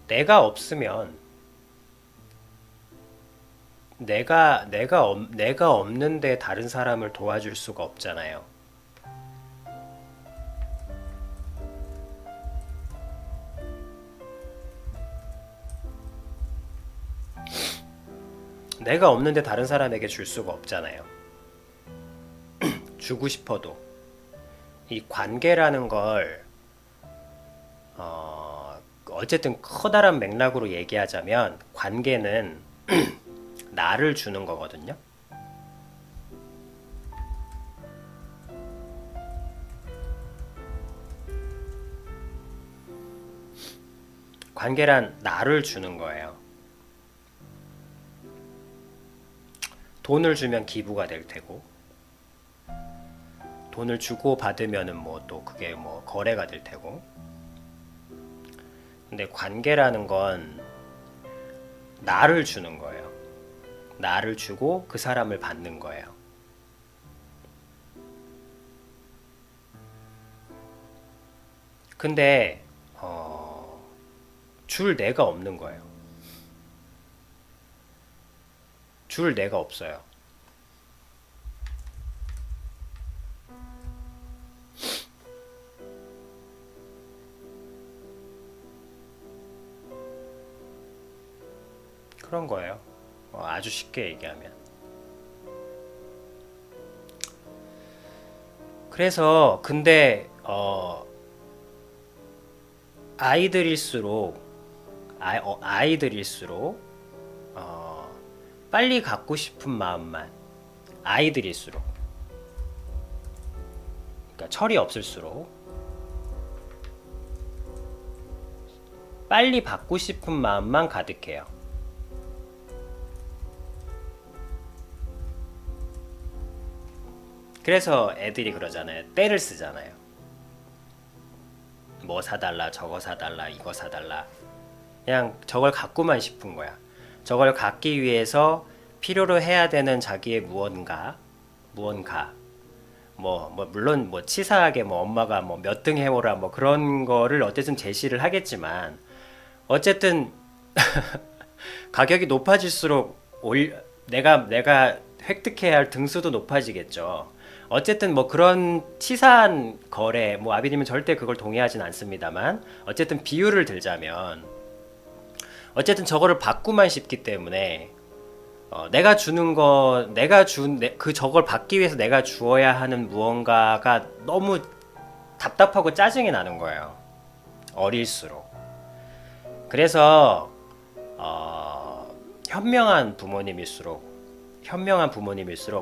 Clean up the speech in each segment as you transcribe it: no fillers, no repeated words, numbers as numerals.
내가 없으면 내가 없는데 다른 사람을 도와줄 수가 없잖아요. 내가 없는데 다른 사람에게 줄 수가 없잖아요. 주고 싶어도. 이 관계라는 걸 어쨌든 커다란 맥락으로 얘기하자면 관계는 나를 주는 거거든요. 관계란 나를 주는 거예요. 돈을 주면 기부가 될 테고, 돈을 주고 받으면은 뭐 또 그게 뭐 거래가 될 테고. 근데 관계라는 건 나를 주는 거예요. 나를 주고 그 사람을 받는 거예요. 근데 줄 내가 없는 거예요. 줄 내가 없어요. 그런 거예요. 아주 쉽게 얘기하면. 그래서 근데 아이들일수록 아이들일수록 빨리 갖고 싶은 마음만 아이들일수록 그러니까 철이 없을수록 빨리 받고 싶은 마음만 가득해요. 그래서 애들이 그러잖아요. 떼를 쓰잖아요. 뭐 사달라, 저거 사달라, 이거 사달라. 그냥 저걸 갖고만 싶은 거야. 저걸 갖기 위해서 필요로 해야 되는 자기의 무언가. 물론 뭐 치사하게 뭐 엄마가 뭐 몇 등 해오라 뭐 그런 거를 어쨌든 제시를 하겠지만 어쨌든 가격이 높아질수록 내가 획득해야 할 등수도 높아지겠죠. 어쨌든 뭐 그런 치사한 거래, 뭐 아비님은 절대 그걸 동의하진 않습니다만 어쨌든 비유를 들자면 어쨌든 저거를 받고만 싶기 때문에 내가 주는 거, 그 저걸 받기 위해서 내가 주어야 하는 무언가가 너무 답답하고 짜증이 나는 거예요. 어릴수록. 그래서 현명한 부모님일수록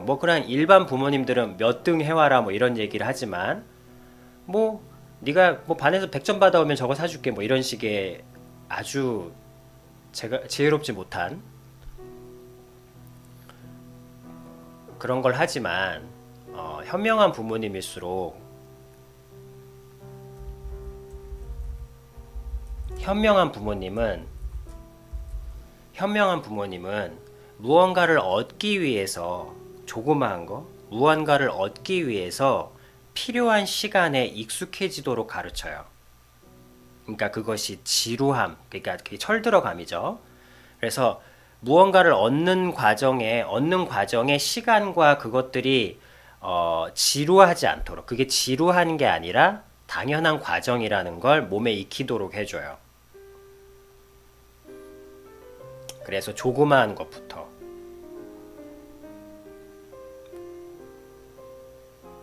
뭐 그냥 일반 부모님들은 몇 등 해와라 뭐 이런 얘기를 하지만 뭐 네가 뭐 반에서 100점 받아오면 저거 사줄게 뭐 이런 식의 아주 제가 지혜롭지 못한 그런 걸 하지만 현명한 부모님일수록 현명한 부모님은 무언가를 얻기 위해서 조그마한 거 무언가를 얻기 위해서 필요한 시간에 익숙해지도록 가르쳐요. 그러니까 그것이 지루함, 그러니까 그게 철들어감이죠. 그래서 무언가를 얻는 과정에 시간과 그것들이 지루하지 않도록 그게 지루한 게 아니라 당연한 과정이라는 걸 몸에 익히도록 해줘요. 그래서 조그마한 것부터.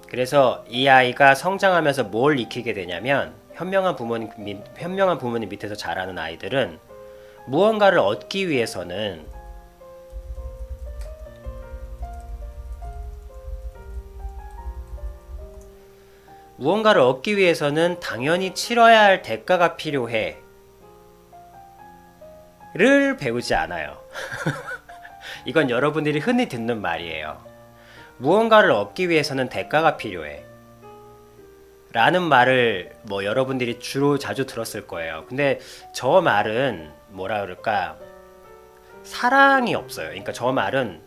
그래서 이 아이가 성장하면서 뭘 익히게 되냐면 현명한 부모님 밑에서 자라는 아이들은 무언가를 얻기 위해서는 당연히 치러야 할 대가가 필요해 를 배우지 않아요. 이건 여러분들이 흔히 듣는 말이에요. 무언가를 얻기 위해서는 대가가 필요해 라는 말을 뭐 여러분들이 주로 자주 들었을 거예요. 근데 저 말은 뭐라 그럴까 사랑이 없어요. 그러니까 저거는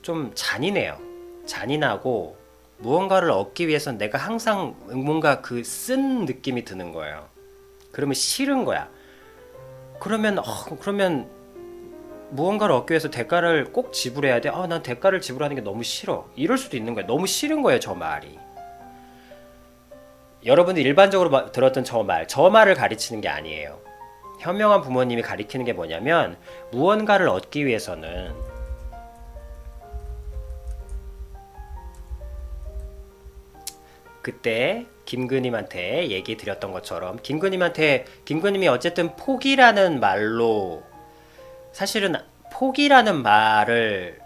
좀 잔인해요. 잔인하고 무언가를 얻기 위해서는 내가 항상 뭔가 그 쓴 느낌이 드는 거예요. 그러면 싫은 거야. 그러면 무언가를 얻기 위해서 대가를 꼭 지불해야 돼? 난 대가를 지불하는 게 너무 싫어. 이럴 수도 있는 거야. 너무 싫은 거예요, 저 말이. 여러분들 일반적으로 들었던 저 말을 가르치는 게 아니에요. 현명한 부모님이 가리키는 게 뭐냐면, 무언가를 얻기 위해서는 그때 김그님한테 얘기 드렸던 것처럼, 김그님이 어쨌든 포기라는 말로, 사실은 포기라는 말을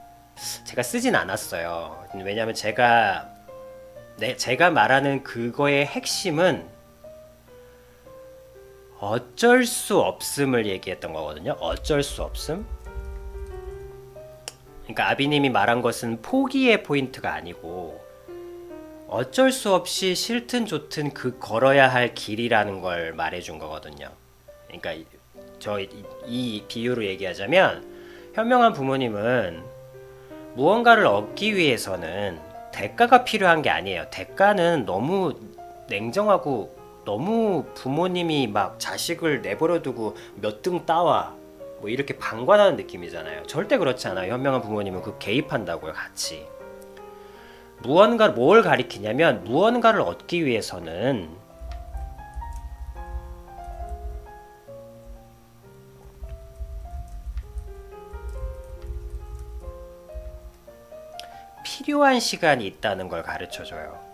제가 쓰진 않았어요. 왜냐면 제가 말하는 그거의 핵심은 어쩔 수 없음을 얘기했던 거거든요. 어쩔 수 없음. 그러니까 아비님이 말한 것은 포기의 포인트가 아니고, 어쩔 수 없이 싫든 좋든 그 걸어야 할 길이라는 걸 말해준 거거든요. 그러니까 이 비유로 얘기하자면, 현명한 부모님은 무언가를 얻기 위해서는 대가가 필요한 게 아니에요. 대가는 너무 냉정하고, 너무 부모님이 막 자식을 내버려 두고 몇 등 따와 뭐 이렇게 방관하는 느낌이잖아요. 절대 그렇지 않아요. 현명한 부모님은 그 개입한다고요, 같이. 뭘 가리키냐면, 무언가를 얻기 위해서는 필요한 시간이 있다는 걸 가르쳐줘요.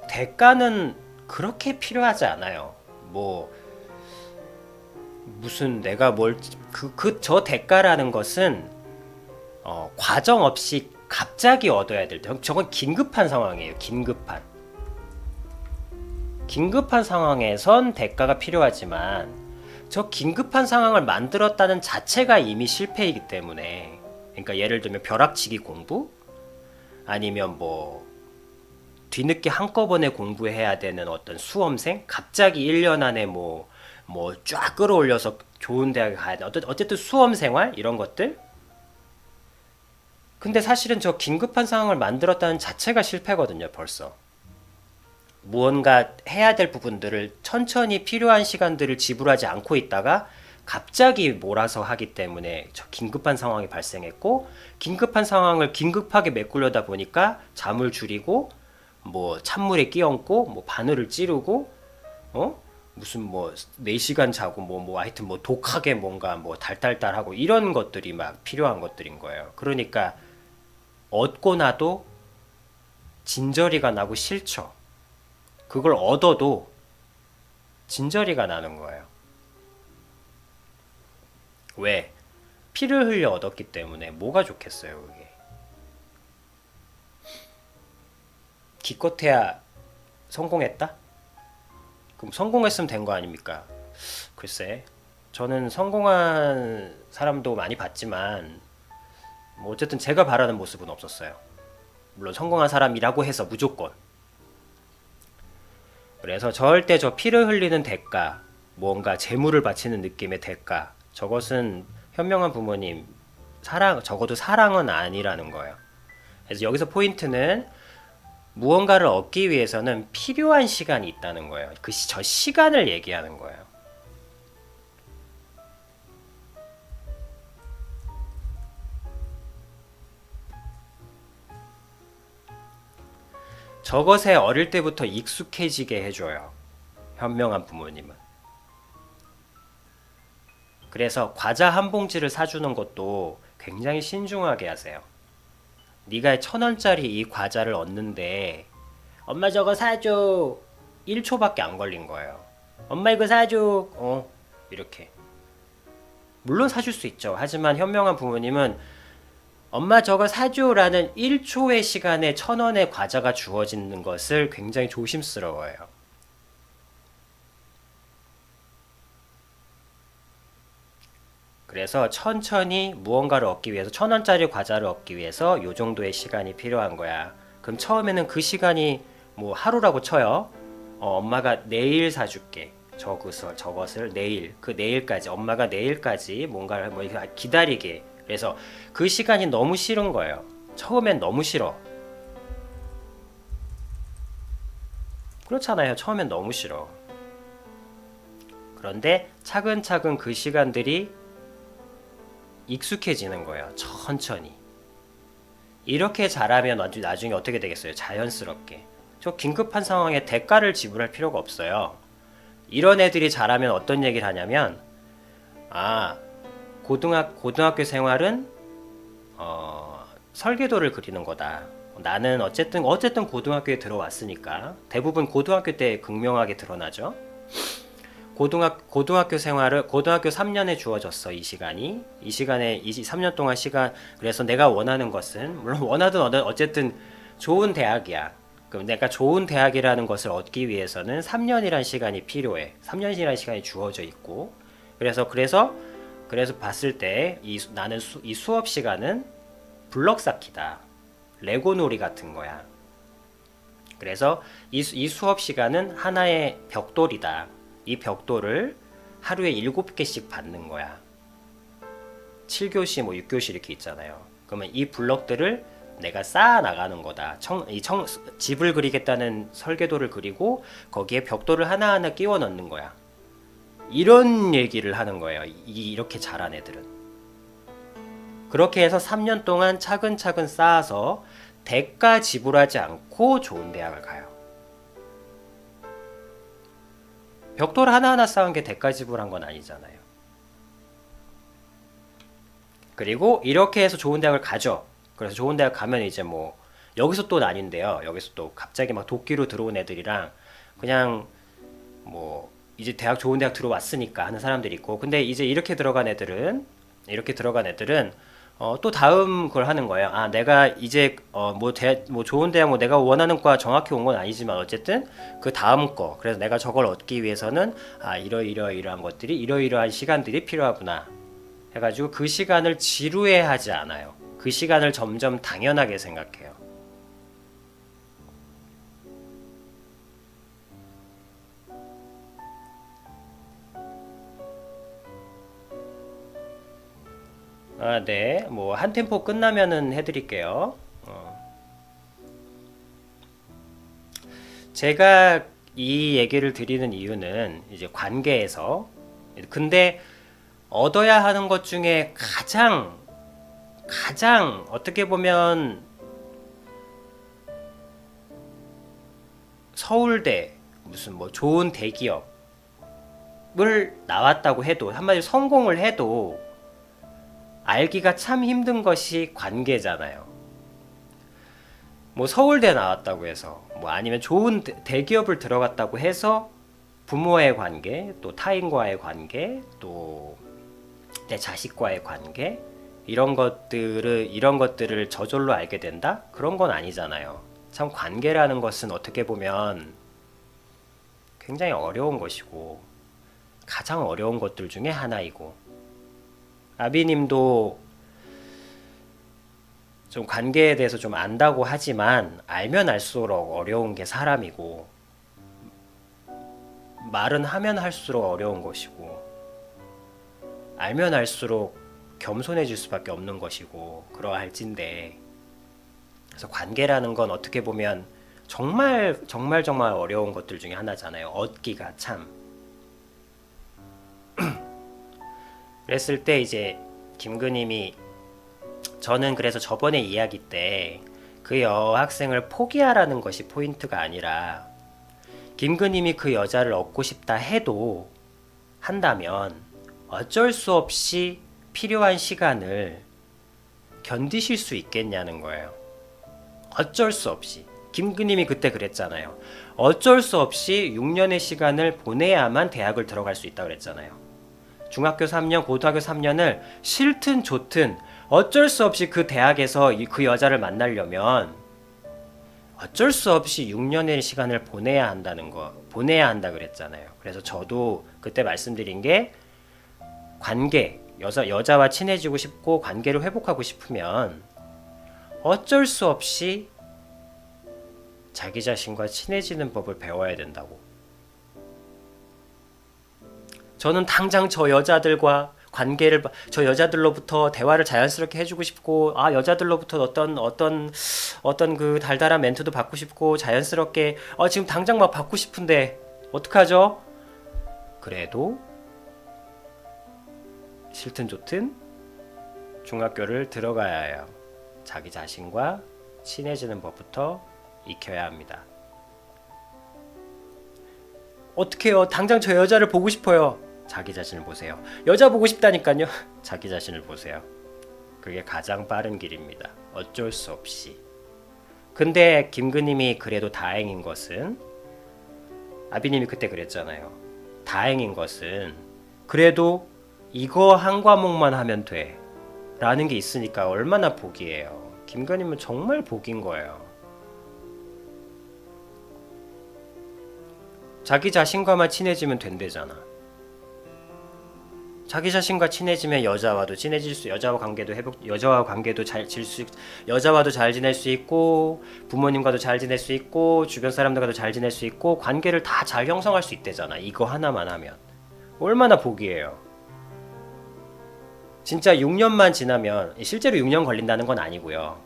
대가는 그렇게 필요하지 않아요. 무슨 내가 저 대가라는 것은 과정 없이 갑자기 얻어야 될 때, 저건 긴급한 상황이에요. 긴급한 상황에선 대가가 필요하지만, 저 긴급한 상황을 만들었다는 자체가 이미 실패이기 때문에, 그러니까 예를 들면 벼락치기 공부, 아니면 뒤늦게 한꺼번에 공부해야 되는 어떤 수험생, 갑자기 1년 안에 쫙 끌어올려서 좋은 대학에 가야 돼. 어쨌든 수험 생활 이런 것들. 근데 사실은 저 긴급한 상황을 만들었다는 자체가 실패거든요, 벌써. 무언가 해야 될 부분들을 천천히 필요한 시간들을 지불하지 않고 있다가 갑자기 몰아서 하기 때문에 저 긴급한 상황이 발생했고, 긴급한 상황을 긴급하게 메꾸려다 보니까 잠을 줄이고, 찬물에 끼얹고, 바늘을 찌르고, 무슨 4시간 자고 하여튼 독하게 뭔가 달달달하고 이런 것들이 막 필요한 것들인 거예요. 그러니까 얻고 나도 진저리가 나고 싫죠. 그걸 얻어도 진저리가 나는 거예요. 왜? 피를 흘려 얻었기 때문에. 뭐가 좋겠어요, 그게. 기껏해야 성공했다? 그럼 성공했으면 된 거 아닙니까? 글쎄, 저는 성공한 사람도 많이 봤지만, 어쨌든 제가 바라는 모습은 없었어요. 물론 성공한 사람이라고 해서 무조건. 그래서 절대 저 피를 흘리는 대가, 뭔가 재물을 바치는 느낌의 대가, 저것은 현명한 부모님 적어도 사랑은 아니라는 거예요. 그래서 여기서 포인트는, 무언가를 얻기 위해서는 필요한 시간이 있다는 거예요. 저 시간을 얘기하는 거예요. 저것에 어릴 때부터 익숙해지게 해줘요. 현명한 부모님은. 그래서 과자 한 봉지를 사주는 것도 굉장히 신중하게 하세요. 네가 1,000원짜리 이 과자를 얻는데, 엄마 저거 사줘. 1초밖에 안 걸린 거예요. 엄마 이거 사줘. 이렇게. 물론 사줄 수 있죠. 하지만 현명한 부모님은 엄마 저거 사줘라는 1초의 시간에 1,000원의 과자가 주어지는 것을 굉장히 조심스러워해요. 그래서 천천히 무언가를 얻기 위해서, 1,000원짜리 과자를 얻기 위해서 요 정도의 시간이 필요한 거야. 그럼 처음에는 그 시간이 하루라고 쳐요. 엄마가 내일 사줄게. 저것을 내일, 내일까지, 엄마가 내일까지 뭔가를 기다리게. 그래서 그 시간이 너무 싫은 거예요. 처음엔 너무 싫어. 그렇잖아요. 처음엔 너무 싫어. 그런데 차근차근 그 시간들이 익숙해지는 거예요. 천천히. 이렇게 잘하면 나중에 어떻게 되겠어요? 자연스럽게. 저 긴급한 상황에 대가를 지불할 필요가 없어요. 이런 애들이 잘하면 어떤 얘기를 하냐면, 아, 고등학교 생활은 설계도를 그리는 거다. 나는 어쨌든 고등학교에 들어왔으니까 고등학교 때 극명하게 드러나죠. 고등학교 3년에 주어졌어. 이 시간에 3년 동안 시간. 그래서 내가 원하는 것은 물론 원하든 어쨌든 좋은 대학이야. 그럼 내가 좋은 대학이라는 것을 얻기 위해서는 3년이란 시간이 필요해. 3년이라는 시간이 주어져 있고. 그래서 봤을 때 나는 이 수업 시간은 블럭 쌓기다. 레고 놀이 같은 거야. 그래서 이 수업 시간은 하나의 벽돌이다. 이 벽돌을 하루에 7개씩 받는 거야. 7교시, 6교시 이렇게 있잖아요. 그러면 이 블럭들을 내가 쌓아 나가는 거다. 집을 그리겠다는 설계도를 그리고 거기에 벽돌을 하나하나 끼워 넣는 거야. 이런 얘기를 하는 거예요. 이렇게 잘한 애들은. 그렇게 해서 3년 동안 차근차근 쌓아서 대가 지불하지 않고 좋은 대학을 가요. 벽돌 하나하나 쌓은 게 대가 지불한 건 아니잖아요. 그리고 이렇게 해서 좋은 대학을 가죠. 그래서 좋은 대학 가면 이제 여기서 또 나뉜대요. 여기서 또 갑자기 막 도끼로 들어온 애들이랑 그냥 이제 좋은 대학 들어왔으니까 하는 사람들이 있고, 근데 이제 이렇게 들어간 애들은 또 다음 걸 하는 거예요. 아, 내가 이제 좋은 대학 내가 원하는 과 정확히 온 건 아니지만 어쨌든 그 다음 거. 그래서 내가 저걸 얻기 위해서는 이러이러한 것들이 이러이러한 시간들이 필요하구나. 해가지고 그 시간을 지루해하지 않아요. 그 시간을 점점 당연하게 생각해요. 아, 네. 한 템포 끝나면은 해드릴게요. 제가 이 얘기를 드리는 이유는 이제 관계에서, 근데 얻어야 하는 것 중에 가장 어떻게 보면 서울대 무슨 좋은 대기업을 나왔다고 해도, 한마디로 성공을 해도 알기가 참 힘든 것이 관계잖아요. 서울대 나왔다고 해서, 아니면 좋은 대기업을 들어갔다고 해서 부모의 관계, 또 타인과의 관계, 또 내 자식과의 관계, 이런 것들을 저절로 알게 된다? 그런 건 아니잖아요. 참 관계라는 것은 어떻게 보면 굉장히 어려운 것이고, 가장 어려운 것들 중에 하나이고, 아비님도 좀 관계에 대해서 좀 안다고 하지만 알면 알수록 어려운 게 사람이고, 말은 하면 할수록 어려운 것이고, 알면 알수록 겸손해질 수밖에 없는 것이고 그러할진데, 그래서 관계라는 건 어떻게 보면 정말 어려운 것들 중에 하나잖아요. 얻기가 참. 그랬을 때 이제 김그님이, 저는 그래서 저번에 이야기 때 그 여학생을 포기하라는 것이 포인트가 아니라, 김그님이 그 여자를 얻고 싶다 한다면 어쩔 수 없이 필요한 시간을 견디실 수 있겠냐는 거예요. 어쩔 수 없이. 김그님이 그때 그랬잖아요. 어쩔 수 없이 6년의 시간을 보내야만 대학을 들어갈 수 있다고 그랬잖아요. 중학교 3년, 고등학교 3년을 싫든 좋든 어쩔 수 없이 그 대학에서 그 여자를 만나려면 어쩔 수 없이 6년의 시간을 보내야 한다 그랬잖아요. 그래서 저도 그때 말씀드린 게, 관계, 여자와 친해지고 싶고 관계를 회복하고 싶으면 어쩔 수 없이 자기 자신과 친해지는 법을 배워야 된다고. 저는 당장 저 여자들과 관계를 저 여자들로부터 대화를 자연스럽게 해주고 싶고 여자들로부터 어떤 그 달달한 멘트도 받고 싶고 자연스럽게 지금 당장 막 받고 싶은데 어떡하죠? 그래도 싫든 좋든 중학교를 들어가야 해요. 자기 자신과 친해지는 법부터 익혀야 합니다. 어떡해요? 당장 저 여자를 보고 싶어요. 자기 자신을 보세요. 여자 보고 싶다니까요. 자기 자신을 보세요. 그게 가장 빠른 길입니다. 어쩔 수 없이. 근데 김그님이 그래도 다행인 것은 아비님이 그때 그랬잖아요. 다행인 것은 그래도 이거 한 과목만 하면 돼 라는 게 있으니까 얼마나 복이에요. 김그님은 정말 복인 거예요. 자기 자신과만 친해지면 된대잖아. 자기 자신과 친해지면 여자와도 친해질 수, 여자와 관계도 여자와도 잘 지낼 수 있고, 부모님과도 잘 지낼 수 있고, 주변 사람들과도 잘 지낼 수 있고, 관계를 다 잘 형성할 수 있대잖아. 이거 하나만 하면. 얼마나 복이에요. 진짜 6년만 지나면, 실제로 6년 걸린다는 건 아니고요.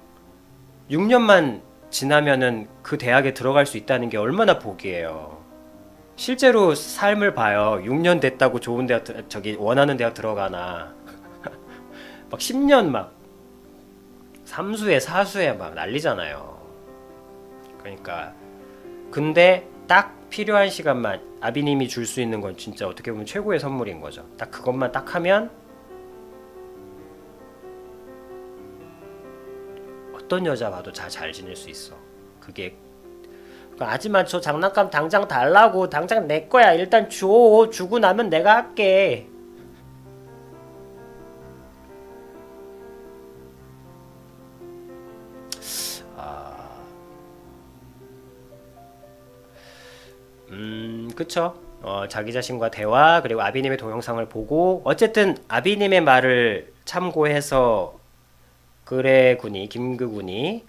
6년만 지나면은 그 대학에 들어갈 수 있다는 게 얼마나 복이에요. 실제로 삶을 봐요. 6년 됐다고 좋은 대학 원하는 대학 들어가나 막 10년 막 삼수에 사수에 막 난리잖아요. 그러니까 근데 딱 필요한 시간만 아비님이 줄 수 있는 건 진짜 어떻게 보면 최고의 선물인 거죠. 딱 그것만 딱 하면 어떤 여자 봐도 잘 지낼 수 있어. 그게 하지만 저 장난감 당장 달라고. 당장 내 거야. 일단 줘. 주고 나면 내가 할게. 그쵸. 자기 자신과 대화 그리고 아비님의 동영상을 보고 어쨌든 아비님의 말을 참고해서 그래군이 김그군이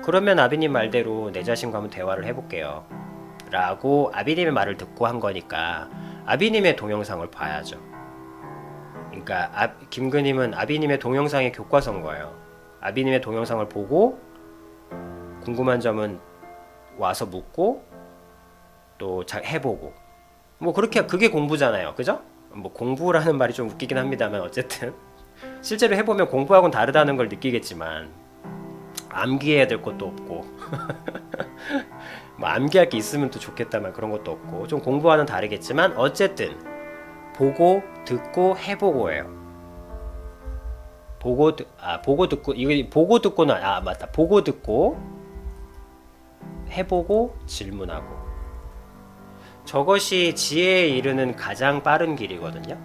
그러면 아비님 말대로 내 자신과 한번 대화를 해볼게요 라고 아비님의 말을 듣고 한 거니까 아비님의 동영상을 봐야죠. 그러니까 김그님은 아비님의 동영상의 교과서인 거예요. 아비님의 동영상을 보고 궁금한 점은 와서 묻고 또 해보고 뭐 그렇게 그게 공부잖아요. 그죠? 뭐 공부라는 말이 좀 웃기긴 합니다만 어쨌든 실제로 해보면 공부하고는 다르다는 걸 느끼겠지만 암기해야 될 것도 없고 뭐 암기할 게 있으면 또 좋겠다만 그런 것도 없고 좀 공부와는 다르겠지만 어쨌든 보고 듣고 해보고 해요. 보고 듣고 이거 보고 듣고는 맞다. 보고 듣고 해보고 질문하고 저것이 지혜에 이르는 가장 빠른 길이거든요.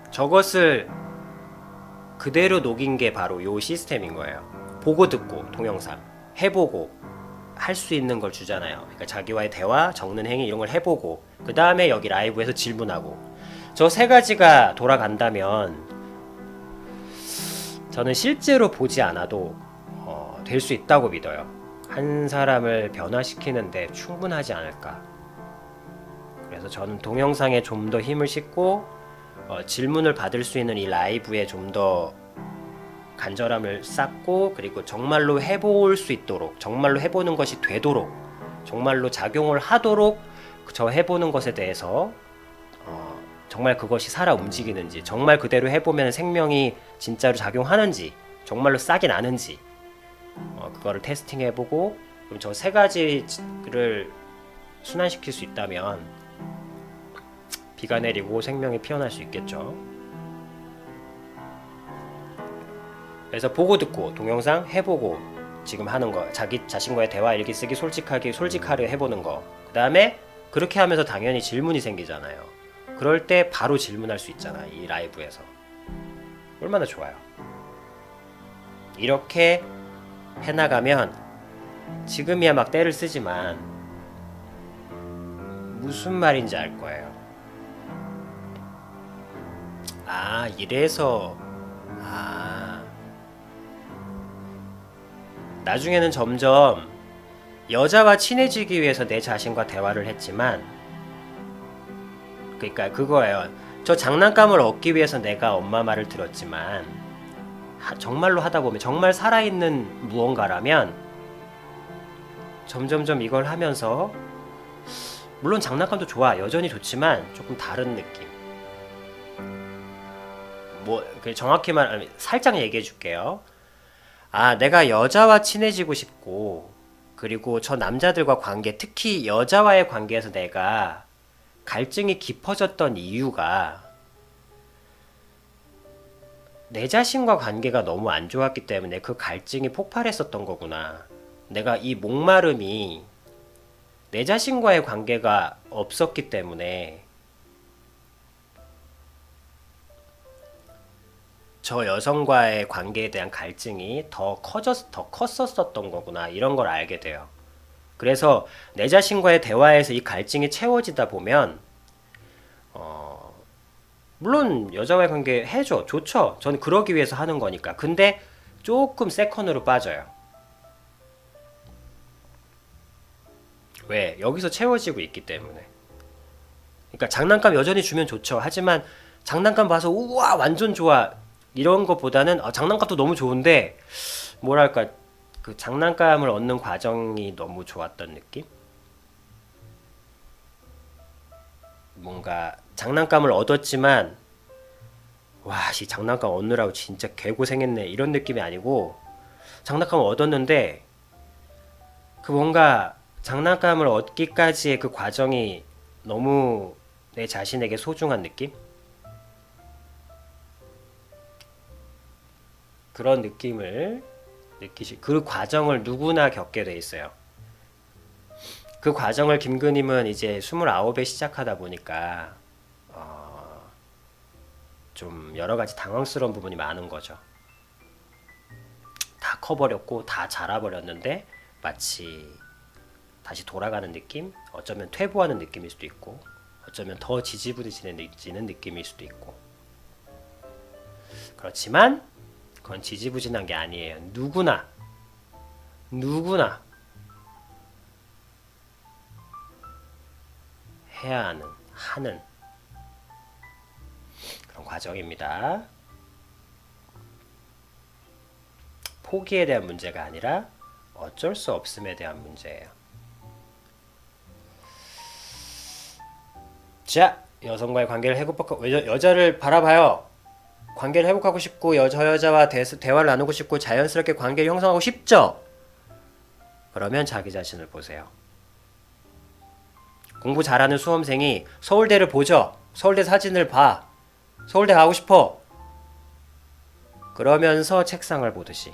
저것을 그대로 녹인 게 바로 요 시스템인 거예요. 보고 듣고 동영상 해보고 할 수 있는 걸 주잖아요. 그러니까 자기와의 대화, 적는 행위 이런 걸 해보고 그 다음에 여기 라이브에서 질문하고 저 세 가지가 돌아간다면 저는 실제로 보지 않아도 될 수 있다고 믿어요. 한 사람을 변화시키는데 충분하지 않을까. 그래서 저는 동영상에 좀 더 힘을 싣고 질문을 받을 수 있는 이 라이브에 좀 더 간절함을 쌓고 그리고 정말로 해볼 수 있도록 정말로 해보는 것이 되도록 정말로 작용을 하도록 저 해보는 것에 대해서 정말 그것이 살아 움직이는지 정말 그대로 해보면 생명이 진짜로 작용하는지 정말로 싹이 나는지 그거를 테스팅해보고 그럼 저 세 가지를 순환시킬 수 있다면 비가 내리고 생명이 피어날 수 있겠죠. 그래서 보고 듣고 동영상 해보고 지금 하는 거 자기 자신과의 대화 일기 쓰기 솔직하게 해보는 거 그 다음에 그렇게 하면서 당연히 질문이 생기잖아요. 그럴 때 바로 질문할 수 있잖아. 이 라이브에서 얼마나 좋아요. 이렇게 해나가면 지금이야 막 때를 쓰지만 무슨 말인지 알 거예요. 이래서 나중에는 점점 여자와 친해지기 위해서 내 자신과 대화를 했지만 그러니까 그거예요. 저 장난감을 얻기 위해서 내가 엄마 말을 들었지만 정말로 하다 보면 정말 살아있는 무언가라면 점점점 이걸 하면서 물론 장난감도 좋아 여전히 좋지만 조금 다른 느낌. 뭐 정확히 말 살짝 얘기해 줄게요. 아, 내가 여자와 친해지고 싶고 그리고 저 남자들과 관계 특히 여자와의 관계에서 내가 갈증이 깊어졌던 이유가 내 자신과 관계가 너무 안 좋았기 때문에 그 갈증이 폭발했었던 거구나. 내가 이 목마름이 내 자신과의 관계가 없었기 때문에 저 여성과의 관계에 대한 갈증이 더 컸었던 거구나. 이런 걸 알게 돼요. 그래서 내 자신과의 대화에서 이 갈증이 채워지다 보면 물론 여자와의 관계 해줘 좋죠. 저는 그러기 위해서 하는 거니까. 근데 조금 세컨으로 빠져요. 왜? 여기서 채워지고 있기 때문에. 그러니까 장난감 여전히 주면 좋죠. 하지만 장난감 봐서 우와 완전 좋아 이런 것보다는 장난감도 너무 좋은데 뭐랄까 그 장난감을 얻는 과정이 너무 좋았던 느낌? 뭔가 장난감을 얻었지만 와, 이 장난감 얻느라고 진짜 개고생했네 이런 느낌이 아니고 장난감을 얻었는데 그 뭔가 장난감을 얻기까지의 그 과정이 너무 내 자신에게 소중한 느낌? 그런 느낌을 그 과정을 누구나 겪게 돼 있어요. 그 과정을 김그님은 이제 29에 시작하다 보니까 좀 여러 가지 당황스러운 부분이 많은 거죠. 다 커버렸고 다 자라버렸는데 마치 다시 돌아가는 느낌? 어쩌면 퇴보하는 느낌일 수도 있고 어쩌면 더 지지부진해지는 느낌일 수도 있고 그렇지만 그건 지지부진한 게 아니에요. 누구나 해야 하는 그런 과정입니다. 포기에 대한 문제가 아니라 어쩔 수 없음에 대한 문제예요. 자, 여성과의 관계를 회복하고 여자를 바라봐요. 관계를 회복하고 싶고 저 여자와 대화를 나누고 싶고 자연스럽게 관계를 형성하고 싶죠? 그러면 자기 자신을 보세요. 공부 잘하는 수험생이 서울대를 보죠. 서울대 사진을 봐. 서울대 가고 싶어. 그러면서 책상을 보듯이.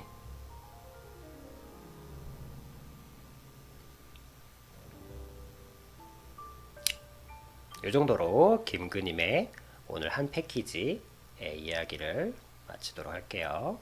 이 정도로 김그님의 오늘 한 패키지의 이야기를 마치도록 할게요.